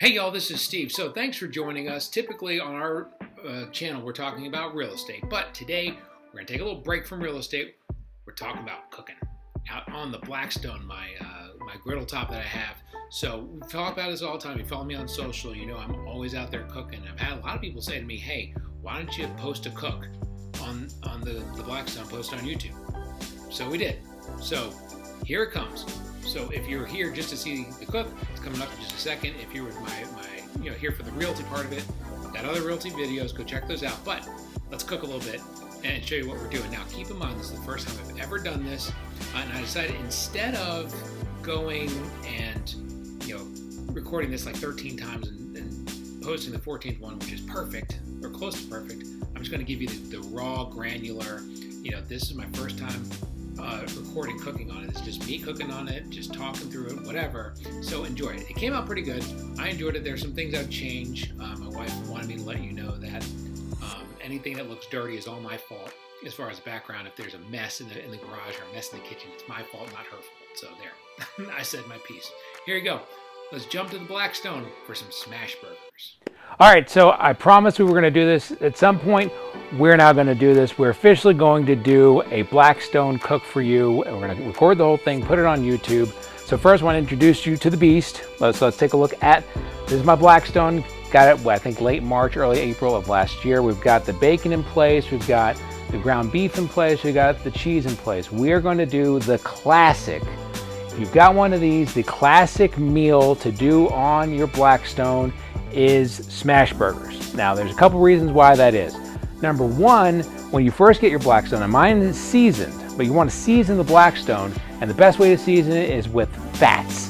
Hey y'all, this is Steve. So thanks for joining us. Typically on our channel we're talking about real estate, but today we're going to take a little break from real estate. We're talking about cooking out on the Blackstone, my griddle top that I have. So we talk about this all the time. You follow me on social, you know I'm always out there cooking. I've had a lot of people say to me, hey, why don't you post a cook on the Blackstone, post on YouTube? So we did. So here it comes. So if you're here just to see the cook, it's coming up in just a second. If you're with my here for the realty part of it, got other realty videos, go check those out. But let's cook a little bit and show you what we're doing. Now keep in mind, this is the first time I've ever done this, and I decided instead of going and recording this like 13 times and posting the 14th one, which is perfect or close to perfect, I'm just going to give you the raw, granular. This is my first time recording cooking on it. It's just me cooking on it, just talking through it, whatever. So enjoy it. It came out pretty good. I enjoyed it. There's some things I'd change. My wife wanted me to let you know that anything that looks dirty is all my fault. As far as the background, if there's a mess in the garage or a mess in the kitchen, it's my fault, not her fault. So there, I said my piece. Here you go. Let's jump to the Blackstone for some Smashburgers. All right, so I promised we were going to do this at some point. We're now going to do this. We're officially going to do a Blackstone cook for you. And we're going to record the whole thing, put it on YouTube. So first I want to introduce you to the beast. Let's take a look at, this is my Blackstone. Got it, I think, late March, early April of last year. We've got the bacon in place. We've got the ground beef in place. We've got the cheese in place. We're going to do the classic. If you've got one of these, the classic meal to do on your Blackstone is Smashburgers. Now, there's a couple reasons why that is. Number one, when you first get your Blackstone, and mine is seasoned, but you want to season the Blackstone, and the best way to season it is with fats.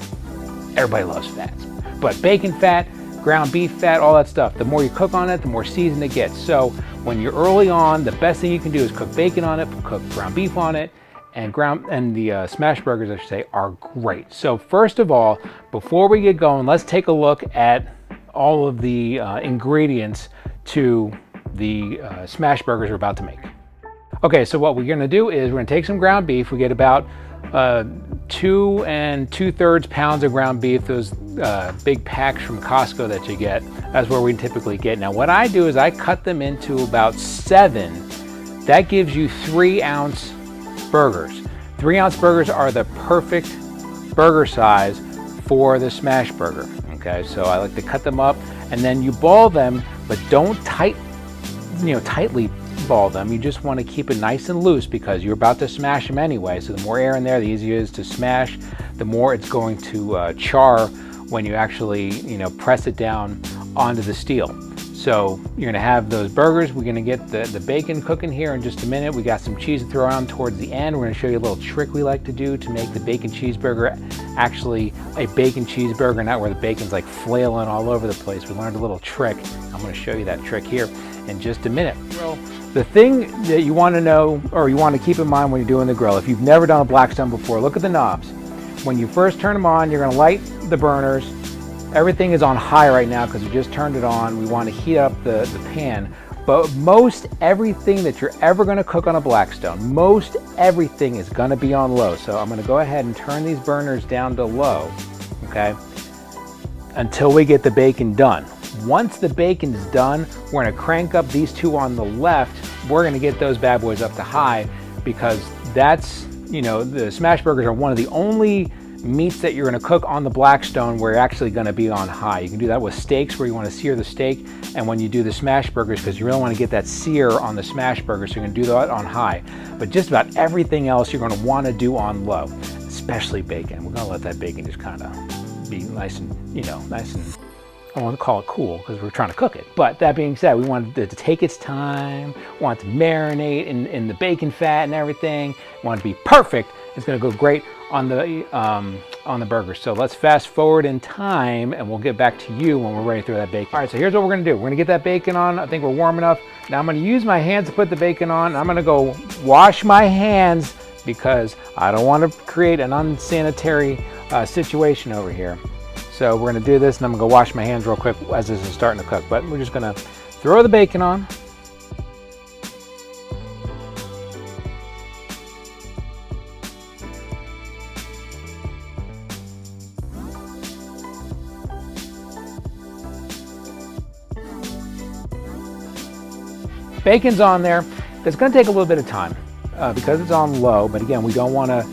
Everybody loves fats. But bacon fat, ground beef fat, all that stuff, the more you cook on it, the more seasoned it gets. So when you're early on, the best thing you can do is cook bacon on it, cook ground beef on it, and the Smashburgers, I should say, are great. So first of all, before we get going, let's take a look at all of the ingredients to the Smashburgers we're about to make. Okay, so what we're going to do is we're going to take some ground beef. We get about 2 2/3 pounds of ground beef, those big packs from Costco that you get. That's where we typically get. Now what I do is I cut them into about 7. That gives you 3-ounce burgers. 3-ounce burgers are the perfect burger size for the Smashburger. Okay, so I like to cut them up, and then you ball them, but don't tightly ball them. You just want to keep it nice and loose because you're about to smash them anyway. So the more air in there, the easier it is to smash, the more it's going to char when you actually press it down onto the steel. So you're going to have those burgers. We're going to get the bacon cooking here in just a minute. We got some cheese to throw on towards the end. We're going to show you a little trick we like to do to make the bacon cheeseburger actually a bacon cheeseburger, not where the bacon's like flailing all over the place. We learned a little trick. I'm going to show you that trick here in just a minute. Well, the thing that you want to know, or you want to keep in mind when you're doing the grill, if you've never done a Blackstone before, look at the knobs. When you first turn them on, you're going to light the burners. Everything is on high right now because we just turned it on. We want to heat up the pan. But most everything that you're ever going to cook on a Blackstone, most everything is going to be on low. So I'm going to go ahead and turn these burners down to low, okay, until we get the bacon done. Once the bacon's done, we're going to crank up these two on the left. We're going to get those bad boys up to high because that's, the Smashburgers are one of the only meats that you're going to cook on the Blackstone where you're actually going to be on high. You can do that with steaks where you want to sear the steak, and when you do the Smashburgers, because you really want to get that sear on the Smashburger, so you're going to do that on high. But just about everything else you're going to want to do on low, especially bacon. We're going to let that bacon just kind of be nice and, nice and, I don't want to call it cool because we're trying to cook it. But that being said, we want it to take its time, we want it to marinate in the bacon fat and everything. We want it to be perfect. It's going to go great on the burger. So let's fast forward in time and we'll get back to you when we're ready to throw that bacon. All right, so here's what we're going to do. We're going to get that bacon on. I think we're warm enough. Now I'm going to use my hands to put the bacon on. I'm going to go wash my hands because I don't want to create an unsanitary situation over here. So we're going to do this, and I'm going to go wash my hands real quick as this is starting to cook. But we're just going to throw the bacon on. bacon's on there. It's going to take a little bit of time because it's on low, but again, we don't want to,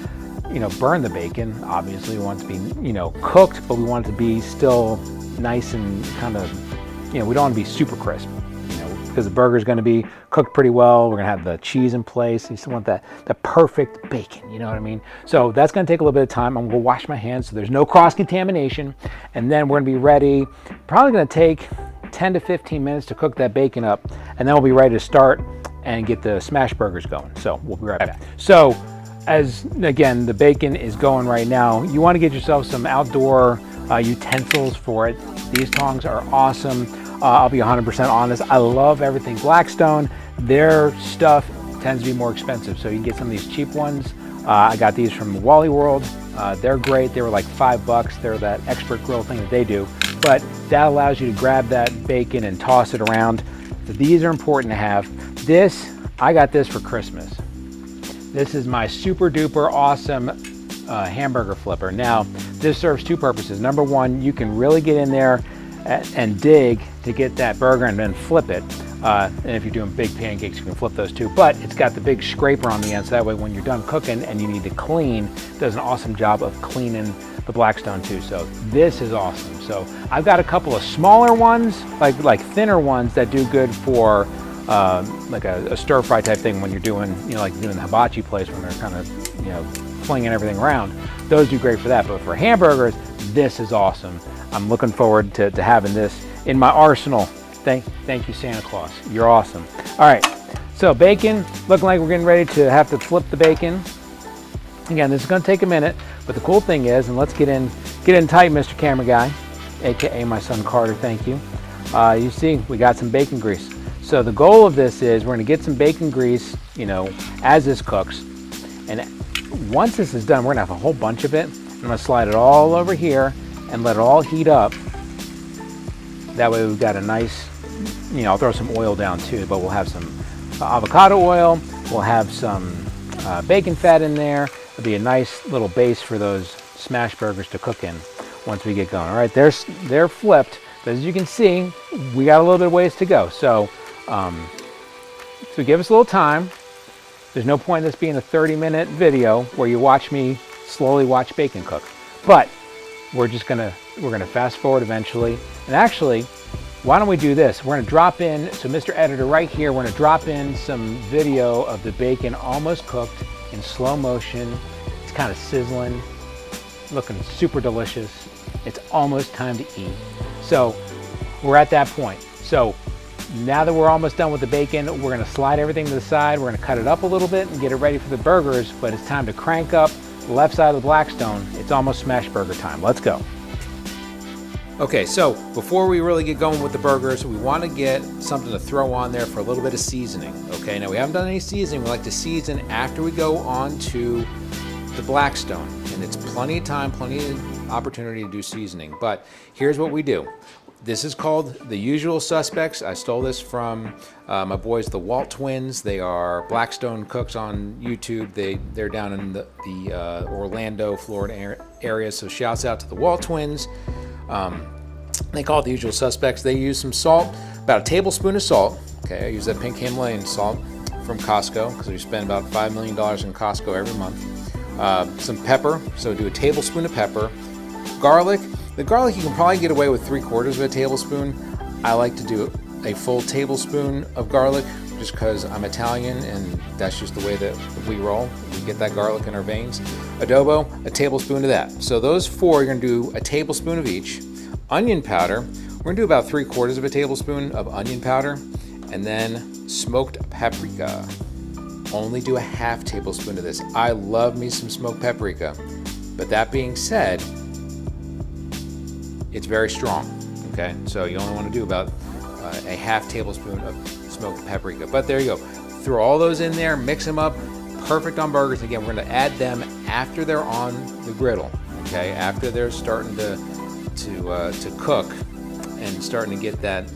burn the bacon. Obviously, we want it to be, cooked, but we want it to be still nice and kind of, we don't want to be super crisp, because the burger's going to be cooked pretty well. We're going to have the cheese in place. You still want the perfect bacon, you know what I mean? So that's going to take a little bit of time. I'm going to wash my hands so there's no cross-contamination, and then we're going to be ready. Probably going to take 10 to 15 minutes to cook that bacon up, and then we'll be ready to start and get the Smashburgers going. So we'll be right back. So as again, the bacon is going right now, you want to get yourself some outdoor utensils for it. These tongs are awesome. I'll be 100% honest. I love everything Blackstone. Their stuff tends to be more expensive, so you can get some of these cheap ones. I got these from Wally World. They're great. They were like $5. They're that expert grill thing that they do, but that allows you to grab that bacon and toss it around. So these are important to have. I got this for Christmas. This is my super duper awesome hamburger flipper. Now, this serves two purposes. Number one, you can really get in there and dig to get that burger and then flip it. And if you're doing big pancakes, you can flip those too. But it's got the big scraper on the end, so that way when you're done cooking and you need to clean, it does an awesome job of cleaning the Blackstone too. So this is awesome. So I've got a couple of smaller ones, like thinner ones that do good for like a stir fry type thing when you're doing, like doing the hibachi place when they're kind of, flinging everything around. Those do great for that. But for hamburgers, this is awesome. I'm looking forward to having this in my arsenal. Thank you, Santa Claus. You're awesome. All right, so bacon, looking like we're getting ready to have to flip the bacon. Again, this is gonna take a minute, but the cool thing is, and let's get in tight, Mr. Camera Guy, AKA my son Carter, thank you. You see, we got some bacon grease. So the goal of this is we're gonna get some bacon grease, as this cooks. And once this is done, we're gonna have a whole bunch of it. I'm gonna slide it all over here and let it all heat up. That way we've got a nice, I'll throw some oil down too, but we'll have some avocado oil. We'll have some bacon fat in there. It'll be a nice little base for those Smashburgers to cook in once we get going. All right, they're flipped, but as you can see, we got a little bit of ways to go. So give us a little time. There's no point in this being a 30-minute video where you watch me slowly watch bacon cook. But we're gonna fast forward eventually. And actually, why don't we do this? We're gonna drop in, so Mr. Editor right here, we're gonna drop in some video of the bacon almost cooked in slow motion. It's kind of sizzling, looking super delicious. It's almost time to eat. So we're at that point. So now that we're almost done with the bacon, we're gonna slide everything to the side. We're gonna cut it up a little bit and get it ready for the burgers, but it's time to crank up the left side of the Blackstone. It's almost Smashburger time. Let's go. Okay, so before we really get going with the burgers, we want to get something to throw on there for a little bit of seasoning. Okay, now we haven't done any seasoning. We like to season after we go on to the Blackstone, and it's plenty of time, plenty of opportunity to do seasoning. But here's what we do. This is called The Usual Suspects. I stole this from my boys, the Walt twins. They are Blackstone cooks on YouTube. They're down in the Orlando, Florida area. So shouts out to the Walt twins. They call it The Usual Suspects. They use some salt, about a tablespoon of salt. Okay, I use that pink Himalayan salt from Costco because we spend about $5 million in Costco every month. Some pepper, so do a tablespoon of pepper. Garlic. The garlic you can probably get away with 3/4 of a tablespoon. I like to do a full tablespoon of garlic just because I'm Italian and that's just the way that we roll. We get that garlic in our veins. Adobo, a tablespoon of that. So those four, you're gonna do a tablespoon of each. Onion powder, we're gonna do about 3/4 of a tablespoon of onion powder. And then smoked paprika. Only do a half tablespoon of this. I love me some smoked paprika. But that being said, it's very strong, okay? So you only want to do about a half tablespoon of smoked paprika. But there you go. Throw all those in there, mix them up. Perfect on burgers. Again, we're going to add them after they're on the griddle, okay? After they're starting to cook and starting to get that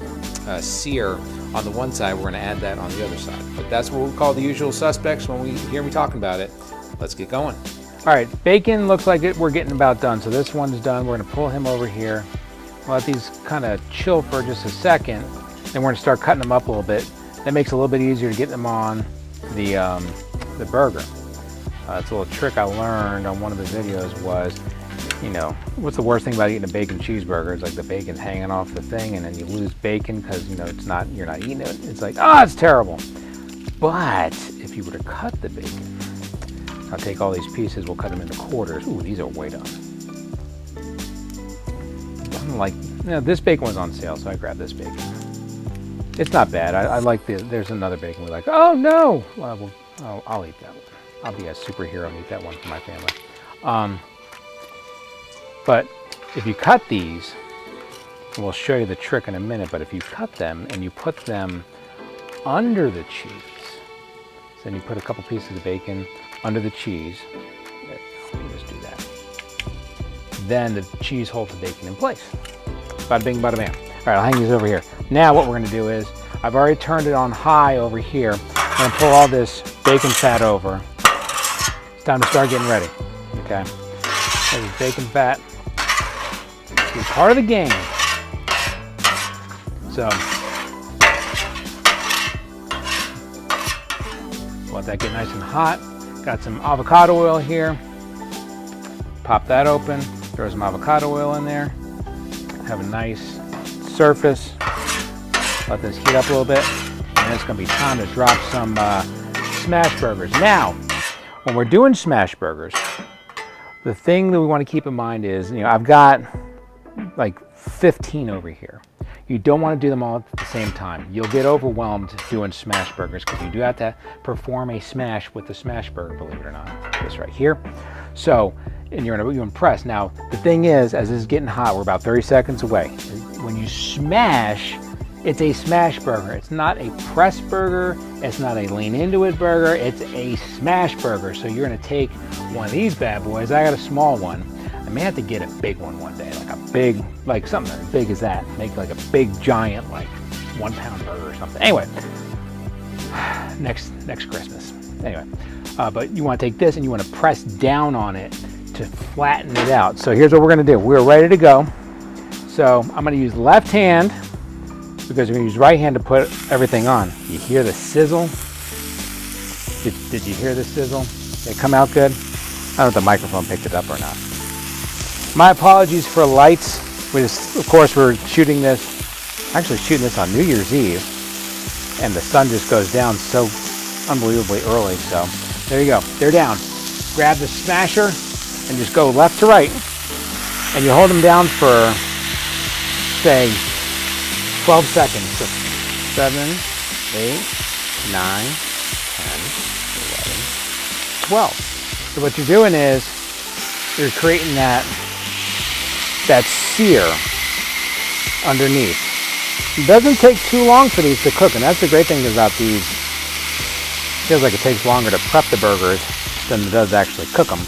sear on the one side, we're going to add that on the other side. But that's what we call the usual suspects when we hear me talking about it. Let's get going. All right, bacon looks like we're getting about done. So this one's done. We're gonna pull him over here. We'll let these kind of chill for just a second. Then we're gonna start cutting them up a little bit. That makes it a little bit easier to get them on the burger. It's a little trick I learned on one of the videos was, you know, what's the worst thing about eating a bacon cheeseburger? It's like the bacon's hanging off the thing and then you lose bacon because, you know, you're not eating it. It's like, oh, it's terrible. But if you were to cut the bacon, I'll take all these pieces, we'll cut them into quarters. Ooh, these are way done. I'm like, you know, this bacon was on sale, so I grabbed this bacon. It's not bad. I like there's another bacon we like. Oh no! Well, I'll eat that one. I'll be a superhero and eat that one for my family. But if you cut these, and we'll show you the trick in a minute, but if you cut them and you put them under the cheese, so then you put a couple pieces of bacon under the cheese, there, let me just do that. Then the cheese holds the bacon in place. Bada bing, bada bam. All right, I'll hang these over here. Now what we're gonna do is, I've already turned it on high over here. I'm gonna pull all this bacon fat over. It's time to start getting ready, okay? There's bacon fat. It's part of the game. So, let that get nice and hot. Got some avocado oil here. Pop that open, throw some avocado oil in there. Have a nice surface. Let this heat up a little bit. And it's gonna be time to drop some Smashburgers. Now, when we're doing Smashburgers, the thing that we want to keep in mind is, you know, I've got like 15 over here. You don't want to do them all at the same time. You'll get overwhelmed doing Smashburgers because you do have to perform a smash with the Smashburger, believe it or not. This right here. So, and you're impressed. Now, the thing is, as this is getting hot, we're about 30 seconds away. When you smash, it's a smash burger. It's not a press burger. It's not a lean into it burger. It's a smash burger. So you're gonna take one of these bad boys. I got a small one. I may have to get a big one day, like a big, like something as big as that. Make like a big giant, like 1 pound burger or something. Anyway, next Christmas. Anyway, but you want to take this and you want to press down on it to flatten it out. So here's what we're gonna do. We're ready to go. So I'm gonna use left hand because we're gonna use right hand to put everything on. You hear the sizzle? Did you hear the sizzle? Did it come out good? I don't know if the microphone picked it up or not. My apologies for lights. Of course, we're shooting this on New Year's Eve, and the sun just goes down so unbelievably early. So there you go. They're down. Grab the smasher and just go left to right, and you hold them down for, say, 12 seconds. So 7, 8, 9, 10, 11, 12. So what you're doing is you're creating that sear underneath. It doesn't take too long for these to cook, and that's the great thing about these. It feels like it takes longer to prep the burgers than it does actually cook them.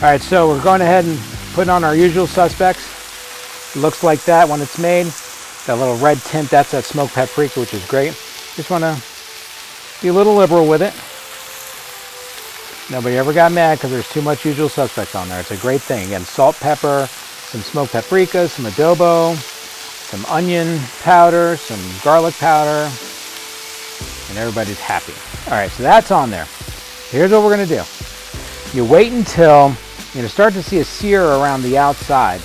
All right, so we're going ahead and putting on our usual suspects. It looks like that when it's made. That little red tint, that's that smoked paprika, which is great. Just want to be a little liberal with it. Nobody ever got mad because there's too much usual suspects on there. It's a great thing. Again, salt, pepper, some smoked paprika, some adobo, some onion powder, some garlic powder, and everybody's happy. All right, so that's on there. Here's what we're going to do. You wait until you're going to start to see a sear around the outside.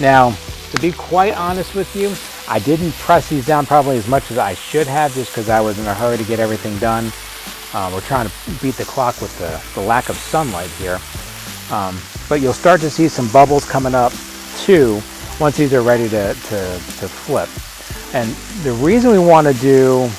Now, to be quite honest with you, I didn't press these down probably as much as I should have just because I was in a hurry to get everything done. We're trying to beat the clock with the lack of sunlight here. But you'll start to see some bubbles coming up too once these are ready to flip. And the reason we want to do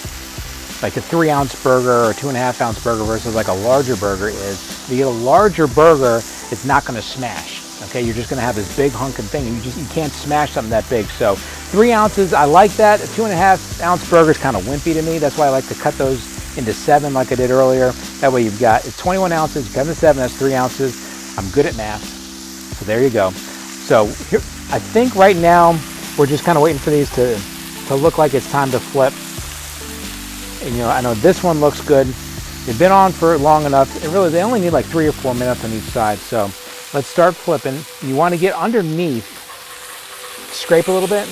like a 3-ounce burger or 2.5-ounce burger versus like a larger burger is if you get a larger burger, it's not going to smash. Okay, you're just going to have this big hunking thing, and you can't smash something that big. So 3 ounces, I like that. A 2.5-ounce burger is kind of wimpy to me. That's why I like to cut those into 7 like I did earlier. That way you've got, it's 21 ounces, you cut into 7, that's 3 ounces. I'm good at math. So there you go. So here, I think right now we're just kind of waiting for these to to look like it's time to flip. And you know, I know this one looks good. They've been on for long enough. They only need like 3 or 4 minutes on each side. So let's start flipping. You want to get underneath, scrape a little bit.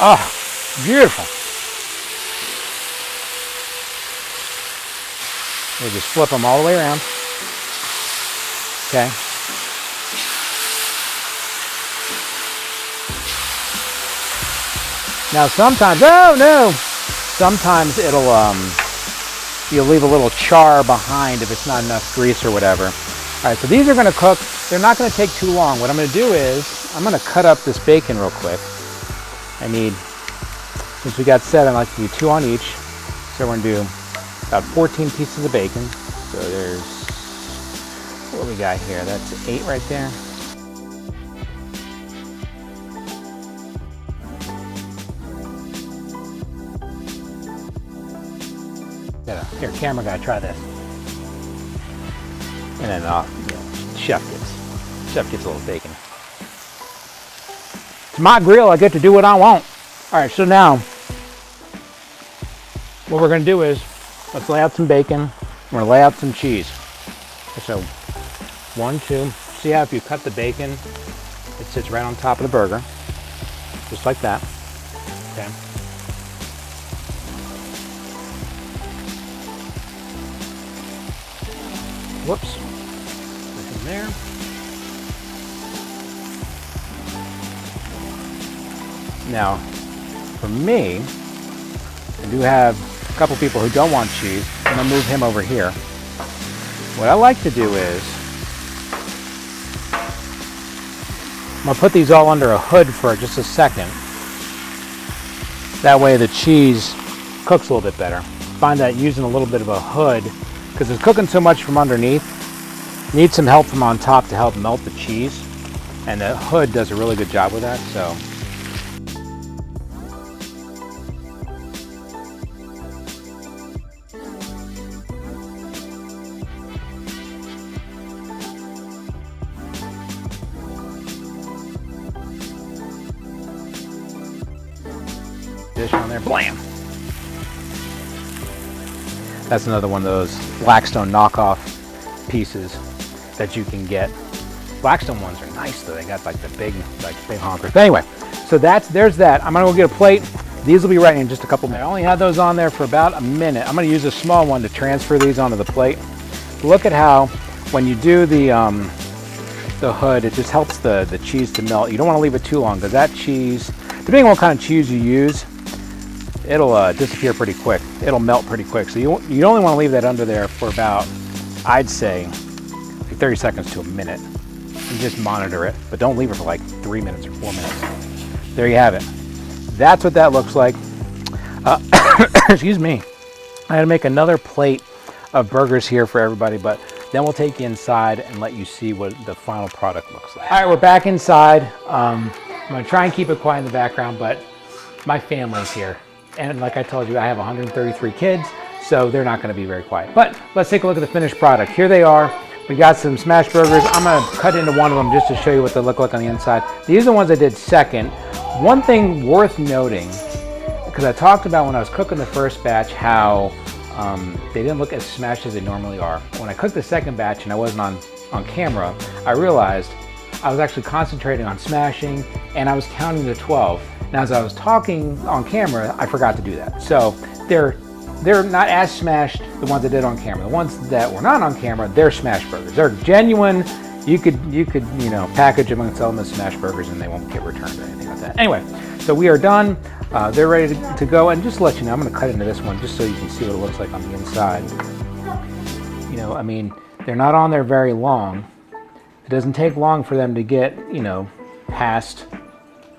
Oh, beautiful. We just flip them all the way around. Okay. Now sometimes, oh no! Sometimes it'll, you'll leave a little char behind if it's not enough grease or whatever. All right, so these are gonna cook. They're not gonna take too long. What I'm gonna do is, I'm gonna cut up this bacon real quick. I need, since we got 7, I like to do 2 on each. So we're gonna do about 14 pieces of bacon. So there's, what we got here? That's 8 right there. Here, camera guy, try this. And then chef gets a little bacon. It's my grill, I get to do what I want. All right, so now, what we're gonna do is, let's lay out some bacon. We're gonna lay out some cheese. So, 1, 2, see how if you cut the bacon, it sits right on top of the burger. Just like that, okay? Whoops, put in there. Now, for me, I do have a couple people who don't want cheese. I'm gonna move him over here. What I like to do is, I'm gonna put these all under a hood for just a second. That way the cheese cooks a little bit better. Find that using a little bit of a hood, because it's cooking so much from underneath, needs some help from on top to help melt the cheese, and the hood does a really good job with that. So dish on there, blam. That's another one of those Blackstone knockoff pieces that you can get. Blackstone ones are nice though. They got like the big honkers. But anyway, so there's that. I'm gonna go get a plate. These will be ready in just a couple minutes. I only had those on there for about a minute. I'm gonna use a small one to transfer these onto the plate. Look at how when you do the hood, it just helps the cheese to melt. You don't want to leave it too long because that cheese, depending on what kind of cheese you use, it'll disappear pretty quick. It'll melt pretty quick. So you only want to leave that under there for about, I'd say, like 30 seconds to a minute. And just monitor it, but don't leave it for like 3 minutes or 4 minutes. There you have it. That's what that looks like. Excuse me. I had to make another plate of burgers here for everybody, but then we'll take you inside and let you see what the final product looks like. All right, we're back inside. I'm gonna try and keep it quiet in the background, but my family's here. And like I told you, I have 133 kids, so they're not gonna be very quiet. But let's take a look at the finished product. Here they are. We got some Smashburgers. I'm gonna cut into one of them just to show you what they look like on the inside. These are the ones I did second. One thing worth noting, because I talked about when I was cooking the first batch how they didn't look as smashed as they normally are. When I cooked the second batch and I wasn't on camera, I realized I was actually concentrating on smashing and I was counting to 12. Now, as I was talking on camera, I forgot to do that. So they're not as smashed, the ones I did on camera. The ones that were not on camera, they're Smashburgers. They're genuine. You could package them and sell them as Smashburgers and they won't get returned or anything like that. Anyway, so we are done. They're ready to go. And just to let you know, I'm gonna cut into this one just so you can see what it looks like on the inside. You know, I mean, they're not on there very long. It doesn't take long for them to get, past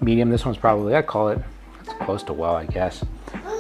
medium. This one's probably, I call it, it's close to well, I guess.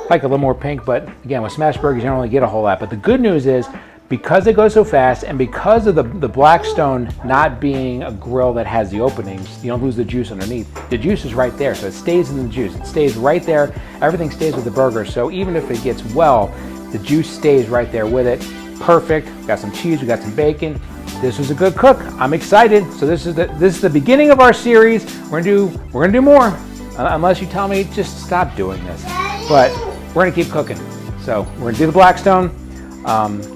Like a little more pink, but again, with Smashburgers, you don't really get a whole lot. But the good news is, because they go so fast and because of the Blackstone not being a grill that has the openings, you don't lose the juice underneath. The juice is right there, so it stays in the juice. It stays right there. Everything stays with the burger. So even if it gets well, the juice stays right there with it. Perfect. We got some cheese, we got some bacon. This was a good cook. I'm excited. So this is the beginning of our series. We're gonna do more. unless you tell me just stop doing this. But we're gonna keep cooking. So we're gonna do the Blackstone.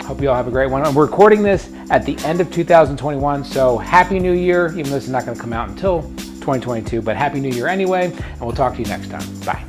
Hope you all have a great one. We're recording this at the end of 2021, so Happy New Year, even though this is not gonna come out until 2022, but Happy New Year anyway, and we'll talk to you next time. Bye.